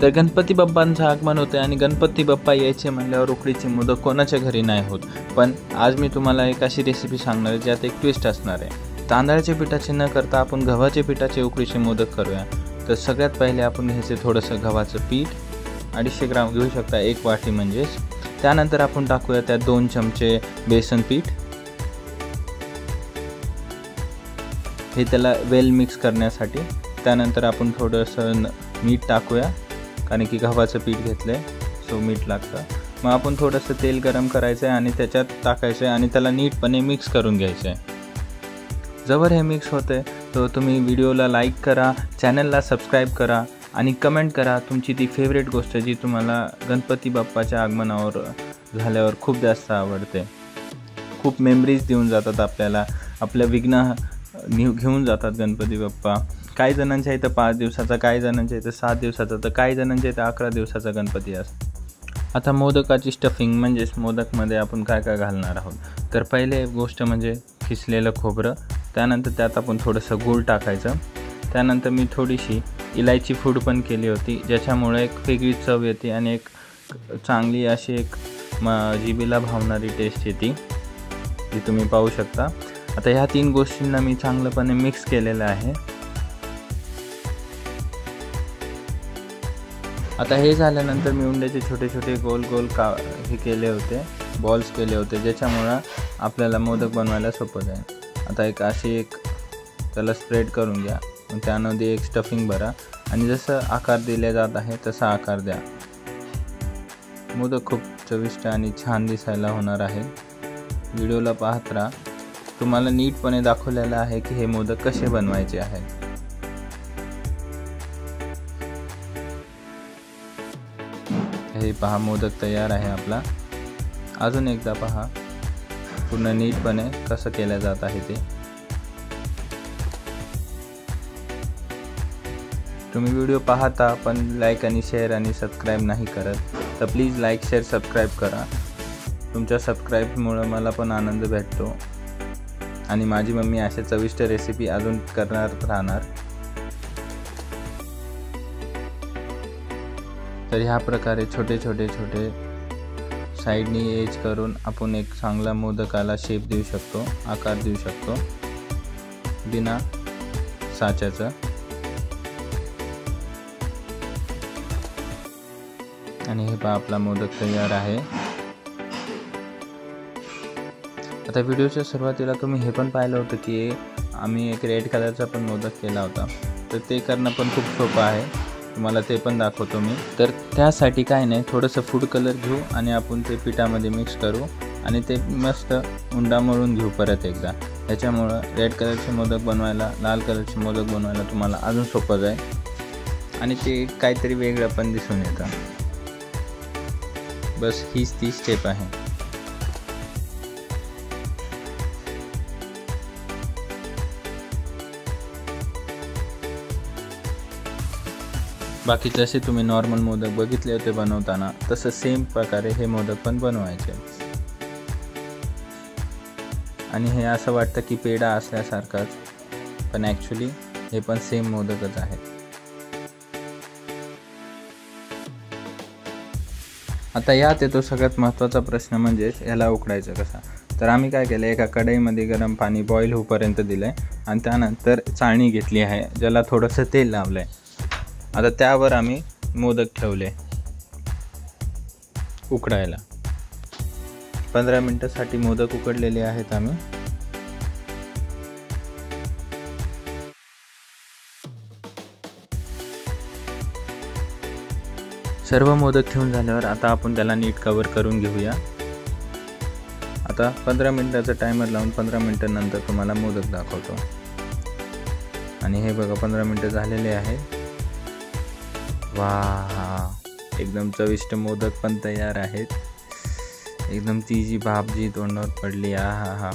तर गणपती बाप्पांचं आगमन होते आणि गणपती बाप्पा यायचे म्हणल्यावर उकडीचे मोदक कोणाच्या घरी नाही होत. पण आज मी तुम्हाला एक अशी रेसिपी सांगणार आहे ज्यात एक ट्विस्ट असणार आहे. तांदळाच्या पिठाचे न करता आपण गव्हाचे पिठाचे उकडीचे मोदक करूया. तर सगळ्यात पहिले आपण घ्यायचे थोडंसं गव्हाचं पीठ, 250 ग्राम घेऊ शकता, 1 वाटी म्हणजेच. त्यानंतर आपण टाकूया त्यात 2 चमचे बेसन पीठ. हे त्याला वेल मिक्स करण्यासाठी. त्यानंतर आपण थोडंसं मीठ टाकूया, कारण की गव्हाचं पीठ घेतलं आहे सो मीठ लागतं. मग आपण थोडंसं तेल गरम करायचं आहे आणि त्याच्यात टाकायचं आहे आणि त्याला नीटपणे मिक्स करून घ्यायचं आहे. जवळ हे मिक्स होतं आहे तर तुम्ही व्हिडिओला लाईक करा, चॅनलला सबस्क्राईब करा आणि कमेंट करा तुमची ती फेवरेट गोष्ट जी तुम्हाला गणपती बाप्पाच्या आगमनावर झाल्यावर खूप जास्त आवडते. खूप मेमरीज देऊन जातात आपल्याला, आपल्या विघ्न घेऊन जातात गणपती बाप्पा. काही जणांच्या इथं 5 दिवसाचा, काही जणांच्या इथं 7 दिवसाचा, तर काही जणांच्या इथं 11 दिवसाचा गणपती असतो. आता मोदकाची स्टफिंग म्हणजेच मोदकमध्ये आपण काय काय घालणार आहोत. तर पहिले गोष्ट म्हणजे किसलेलं खोबरं. त्यानंतर त्यात आपण थोडंसं गूळ टाकायचं. त्यानंतर मी थोडीशी इलायची पूड पण केली होती, ज्याच्यामुळे एक वेगळी चव येते आणि एक चांगली अशी एक जिभेला भावणारी टेस्ट येते, जी तुम्ही पाहू शकता. आता ह्या 3 गोष्टींना मी चांगलंपणे मिक्स केलेलं आहे. आता हे झाल्यानंतर मी उंड्याचे छोटे छोटे गोल गोल हे केले होते, बॉल्स केले होते, ज्याच्यामुळं आपल्याला मोदक बनवायला सोपं जाईल. आता एक त्याला स्प्रेड करून घ्या. मग त्यामध्ये एक स्टफिंग भरा आणि जसं आकार दिले जात आहे तसा आकार द्या. मोदक खूप चविष्ट आणि छान दिसायला होणार आहे. व्हिडिओला पाहत राहा. तुम्हाला नीटपणे दाखवलेलं आहे की हे मोदक कसे बनवायचे आहेत. हे पहा, मोदक तयार आहे आपला. अजून एकदा पहा पूर्ण नीटपणे कसं केलं जात आहे ते. तुम्ही व्हिडिओ पाहता पण लाईक आणि शेअर आणि सबस्क्राईब नाही करत, तर प्लीज लाईक, शेअर, सबस्क्राईब करा. तुमच्या सबस्क्राईबमुळं मला पण आनंद भेटतो आणि माझी मम्मी अशा चविष्ट रेसिपी अजून करणार राहणार. तर ह्या प्रकारे छोटे छोटे साईडनी एज करून आपण एक चांगला मोदकाला शेप देऊ शकतो, आकार देऊ शकतो बिना साच्याचं. आणि हे पहा, आपला मोदक तयार आहे. आता व्हिडिओच्या सुरुवातीला तुम्ही हे पण पाहिलं होतं की आम्ही एक रेड कलरचा पण मोदक केला होता. तर ते करणं पण खूप सोपं आहे, तुम्हाला ते पण दाखवतो मी. तर त्यासाठी काय नाही, थोडंसं फूड कलर घेऊ आणि आपण ते पिठामध्ये मिक्स करू आणि ते मस्त उंडा मळून घेऊ परत एकदा. त्याच्यामुळं रेड कलरचे मोदक बनवायला, लाल कलरचे मोदक बनवायला तुम्हाला अजून सोपं जाईल आणि ते काहीतरी वेगळं पण दिसून येतं. बस हीच ती स्टेप आहे. बाकी जसे तुम्ही नॉर्मल मोदक बघितले होते बनवताना, तसं सेम प्रकारे हे मोदक पण बनवायचे. आणि हे असं वाटतं की पेढा असल्यासारखाच, पण ॲक्च्युली हे पण सेम मोदकच आहे. आता यात येतो सगळ्यात महत्त्वाचा प्रश्न, म्हणजेच याला उकडायचं कसा. तर आम्ही काय केलं, एका कढईमध्ये गरम पाणी बॉईल होईपर्यंत दिलं आहे आणि त्यानंतर चाळणी घेतली आहे, ज्याला थोडंसं तेल लावलं आहे. आता त्यावर आम्ही मोदक ठेवले उकडायला. 15 मिनिटासाठी मोदक उकडलेले आहेत आम्ही. सर्व मोदक ठेवून झाल्यावर आता आपण त्याला नीट कवर करून घेऊया. आता 15 मिनिटाचा टायमर लावून 15 मिनिटांनंतर तुम्हाला मोदक दाखवतो. आणि हे बघा, 15 मिनिटं झालेले आहेत. वाह, एकदम चविष्ट मोदक पण तयार आहेत. एकदम ती जी भाप जी तोंडावर पडली, हा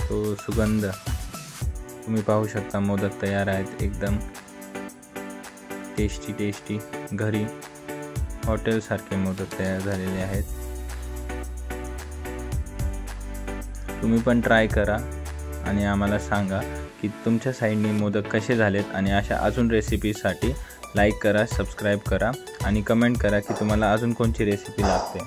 तो सुगंध तुम्ही पाहू शकता. मोदक तयार आहेत, एकदम टेस्टी घरी हॉटेलसारखे मोदक तयार झालेले आहेत. तुम्ही पण ट्राय करा आणि आम्हाला सांगा की तुमच्या साईडनी मोदक कसे झालेत. आणि अशा अजून रेसिपीसाठी लाईक करा, सबस्क्राईब करा आणि कमेंट करा की तुम्हाला अजून कोणची रेसिपी लागते.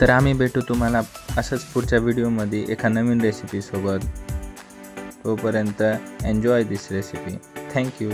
तर आम्ही भेटू तुम्हाला असंच पुढच्या व्हिडिओमध्ये एका नवीन रेसिपीसोबत. तोपर्यंत एन्जॉय दिस रेसिपी. थँक्यू.